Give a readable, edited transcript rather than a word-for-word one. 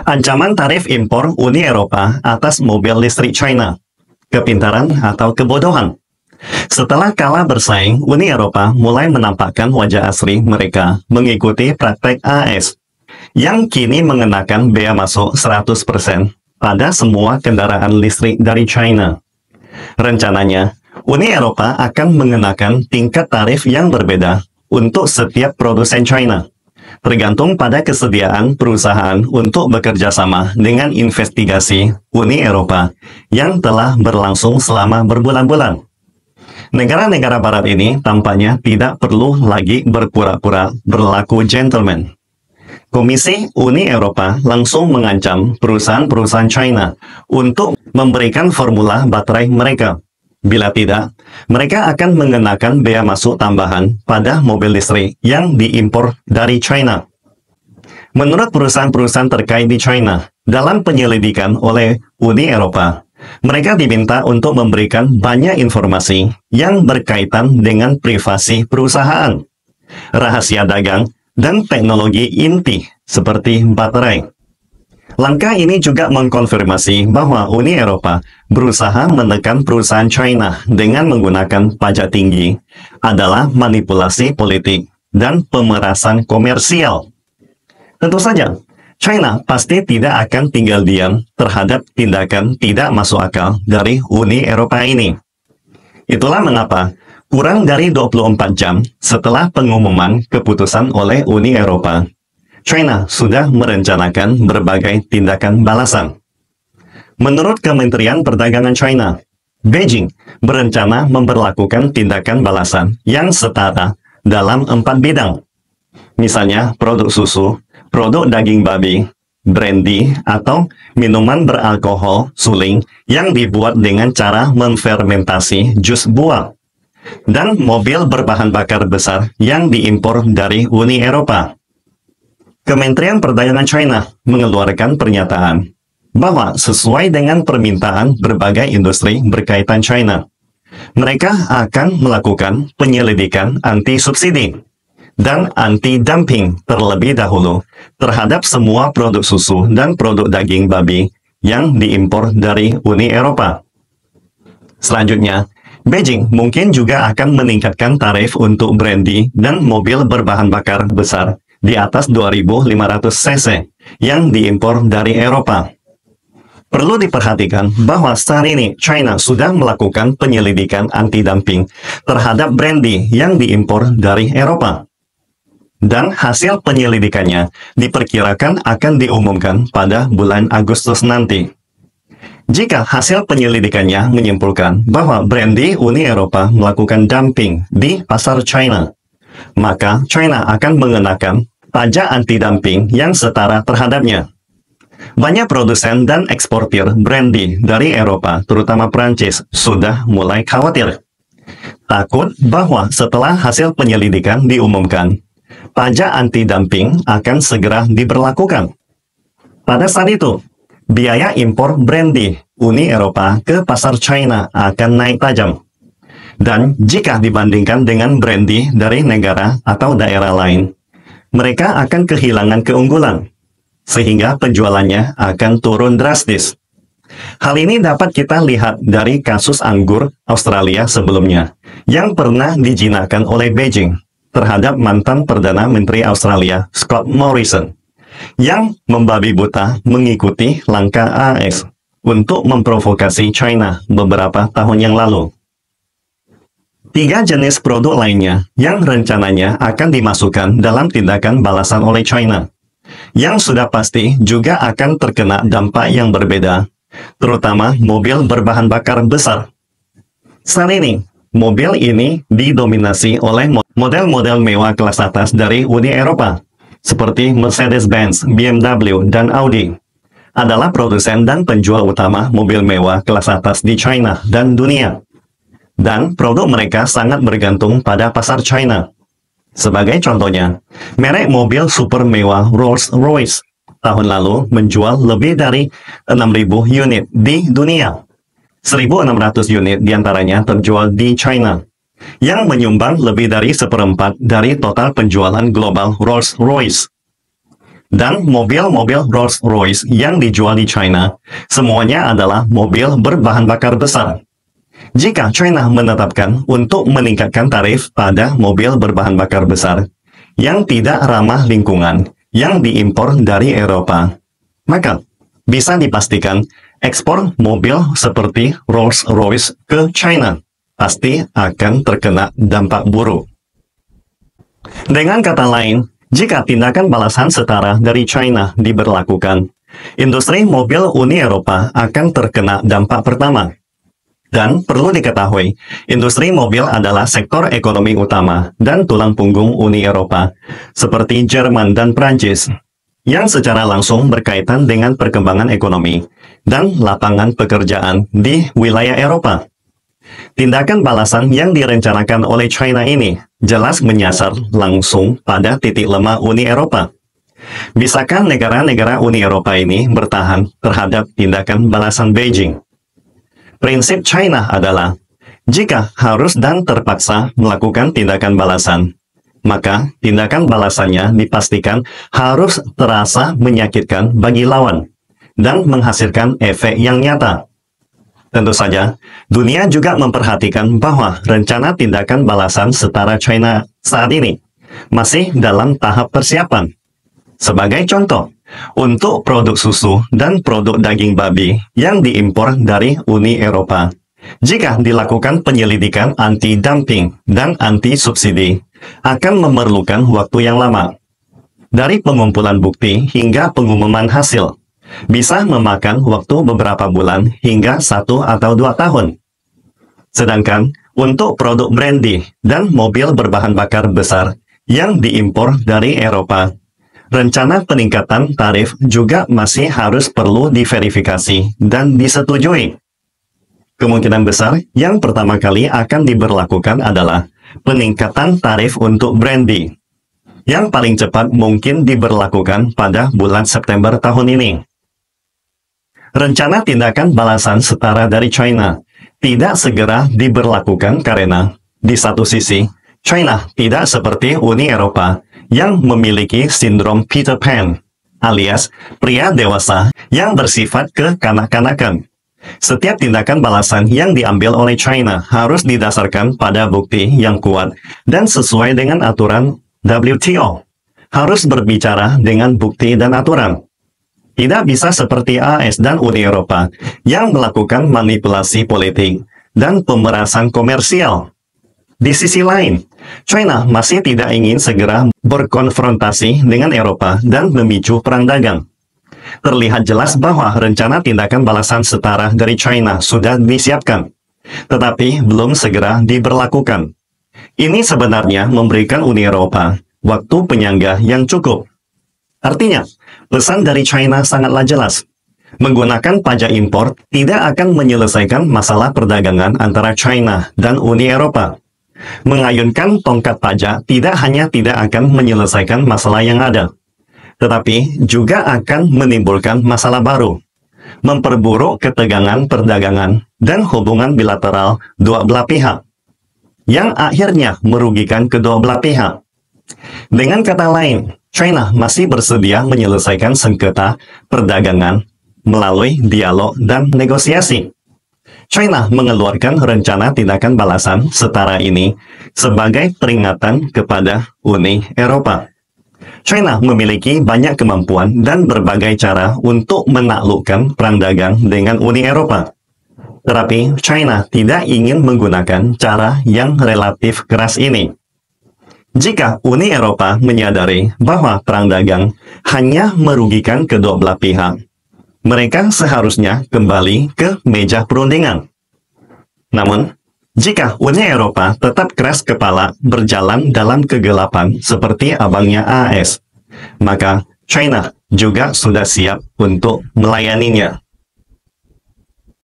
Ancaman tarif impor Uni Eropa atas mobil listrik China. Kepintaran atau kebodohan. Setelah kalah bersaing, Uni Eropa mulai menampakkan wajah asli mereka mengikuti praktek AS, yang kini mengenakan bea masuk 100% pada semua kendaraan listrik dari China. Rencananya, Uni Eropa akan mengenakan tingkat tarif yang berbeda untuk setiap produsen China, tergantung pada kesediaan perusahaan untuk bekerja sama dengan investigasi Uni Eropa yang telah berlangsung selama berbulan-bulan. Negara-negara barat ini tampaknya tidak perlu lagi berpura-pura berlaku gentleman. Komisi Uni Eropa langsung mengancam perusahaan-perusahaan China untuk memberikan formula baterai mereka. Bila tidak, mereka akan mengenakan bea masuk tambahan pada mobil listrik yang diimpor dari China. Menurut perusahaan-perusahaan terkait di China, dalam penyelidikan oleh Uni Eropa, mereka diminta untuk memberikan banyak informasi yang berkaitan dengan privasi perusahaan, rahasia dagang, dan teknologi inti seperti baterai. Langkah ini juga mengkonfirmasi bahwa Uni Eropa berusaha menekan perusahaan China dengan menggunakan pajak tinggi adalah manipulasi politik dan pemerasan komersial. Tentu saja, China pasti tidak akan tinggal diam terhadap tindakan tidak masuk akal dari Uni Eropa ini. Itulah mengapa, kurang dari 24 jam setelah pengumuman keputusan oleh Uni Eropa, China sudah merencanakan berbagai tindakan balasan. Menurut Kementerian Perdagangan China, Beijing berencana memperlakukan tindakan balasan yang setara dalam 4 bidang. Misalnya produk susu, produk daging babi, brandy, atau minuman beralkohol suling yang dibuat dengan cara memfermentasi jus buah, dan mobil berbahan bakar besar yang diimpor dari Uni Eropa. Kementerian Perdagangan China mengeluarkan pernyataan bahwa sesuai dengan permintaan berbagai industri berkaitan China, mereka akan melakukan penyelidikan anti-subsidi dan anti-dumping terlebih dahulu terhadap semua produk susu dan produk daging babi yang diimpor dari Uni Eropa. Selanjutnya, Beijing mungkin juga akan meningkatkan tarif untuk brandy dan mobil berbahan bakar besar di atas 2.500 cc yang diimpor dari Eropa. Perlu diperhatikan bahwa saat ini China sudah melakukan penyelidikan anti-dumping terhadap brandy yang diimpor dari Eropa. Dan hasil penyelidikannya diperkirakan akan diumumkan pada bulan Agustus nanti. Jika hasil penyelidikannya menyimpulkan bahwa brandy Uni Eropa melakukan dumping di pasar China, maka China akan mengenakan pajak anti-dumping yang setara terhadapnya. Banyak produsen dan eksportir brandy dari Eropa, terutama Prancis, sudah mulai khawatir. Takut bahwa setelah hasil penyelidikan diumumkan, pajak anti-dumping akan segera diberlakukan. Pada saat itu, biaya impor brandy Uni Eropa ke pasar China akan naik tajam. Dan jika dibandingkan dengan brandy dari negara atau daerah lain, mereka akan kehilangan keunggulan, sehingga penjualannya akan turun drastis. Hal ini dapat kita lihat dari kasus anggur Australia sebelumnya, yang pernah dijinakkan oleh Beijing terhadap mantan Perdana Menteri Australia Scott Morrison, yang membabi buta mengikuti langkah AS untuk memprovokasi China beberapa tahun yang lalu. 3 jenis produk lainnya yang rencananya akan dimasukkan dalam tindakan balasan oleh China, yang sudah pasti juga akan terkena dampak yang berbeda, terutama mobil berbahan bakar besar. Saat ini, mobil ini didominasi oleh model-model mewah kelas atas dari Uni Eropa, seperti Mercedes-Benz, BMW, dan Audi. Adalah produsen dan penjual utama mobil mewah kelas atas di China dan dunia. Dan produk mereka sangat bergantung pada pasar China. Sebagai contohnya, merek mobil super mewah Rolls-Royce tahun lalu menjual lebih dari 6.000 unit di dunia. 1.600 unit diantaranya terjual di China, yang menyumbang lebih dari 1/4 dari total penjualan global Rolls-Royce. dan mobil-mobil Rolls-Royce yang dijual di China, semuanya adalah mobil berbahan bakar besar. Jika China menetapkan untuk meningkatkan tarif pada mobil berbahan bakar besar yang tidak ramah lingkungan yang diimpor dari Eropa, maka bisa dipastikan ekspor mobil seperti Rolls-Royce ke China pasti akan terkena dampak buruk. Dengan kata lain, jika tindakan balasan setara dari China diberlakukan, industri mobil Uni Eropa akan terkena dampak pertama. Dan perlu diketahui, industri mobil adalah sektor ekonomi utama dan tulang punggung Uni Eropa, seperti Jerman dan Prancis, yang secara langsung berkaitan dengan perkembangan ekonomi dan lapangan pekerjaan di wilayah Eropa. Tindakan balasan yang direncanakan oleh China ini jelas menyasar langsung pada titik lemah Uni Eropa. Bisakah negara-negara Uni Eropa ini bertahan terhadap tindakan balasan Beijing? Prinsip China adalah, jika harus dan terpaksa melakukan tindakan balasan, maka tindakan balasannya dipastikan harus terasa menyakitkan bagi lawan dan menghasilkan efek yang nyata. Tentu saja, dunia juga memperhatikan bahwa rencana tindakan balasan setara China saat ini masih dalam tahap persiapan. Sebagai contoh, untuk produk susu dan produk daging babi yang diimpor dari Uni Eropa, jika dilakukan penyelidikan anti-dumping dan anti-subsidi, akan memerlukan waktu yang lama. Dari pengumpulan bukti hingga pengumuman hasil, bisa memakan waktu beberapa bulan hingga 1 atau 2 tahun. Sedangkan untuk produk brandy dan mobil berbahan bakar besar yang diimpor dari Eropa, rencana peningkatan tarif juga masih harus perlu diverifikasi dan disetujui. Kemungkinan besar yang pertama kali akan diberlakukan adalah peningkatan tarif untuk brandy, yang paling cepat mungkin diberlakukan pada bulan September tahun ini. Rencana tindakan balasan setara dari China tidak segera diberlakukan karena, di satu sisi, China tidak seperti Uni Eropa yang memiliki sindrom Peter Pan, alias pria dewasa yang bersifat kekanak-kanakan. Setiap tindakan balasan yang diambil oleh China harus didasarkan pada bukti yang kuat dan sesuai dengan aturan WTO. Harus berbicara dengan bukti dan aturan. Tidak bisa seperti AS dan Uni Eropa yang melakukan manipulasi politik dan pemerasan komersial. Di sisi lain, China masih tidak ingin segera berkonfrontasi dengan Eropa dan memicu perang dagang. Terlihat jelas bahwa rencana tindakan balasan setara dari China sudah disiapkan, tetapi belum segera diberlakukan. Ini sebenarnya memberikan Uni Eropa waktu penyangga yang cukup. Artinya, pesan dari China sangatlah jelas. Menggunakan pajak impor tidak akan menyelesaikan masalah perdagangan antara China dan Uni Eropa. Mengayunkan tongkat pajak tidak hanya tidak akan menyelesaikan masalah yang ada, tetapi juga akan menimbulkan masalah baru, memperburuk ketegangan perdagangan dan hubungan bilateral dua belah pihak, yang akhirnya merugikan kedua belah pihak. Dengan kata lain, China masih bersedia menyelesaikan sengketa perdagangan melalui dialog dan negosiasi. China mengeluarkan rencana tindakan balasan setara ini sebagai peringatan kepada Uni Eropa. China memiliki banyak kemampuan dan berbagai cara untuk menaklukkan perang dagang dengan Uni Eropa. Tetapi China tidak ingin menggunakan cara yang relatif keras ini. Jika Uni Eropa menyadari bahwa perang dagang hanya merugikan kedua belah pihak, mereka seharusnya kembali ke meja perundingan. Namun, jika Uni Eropa tetap keras kepala berjalan dalam kegelapan seperti abangnya AS, maka China juga sudah siap untuk melayaninya.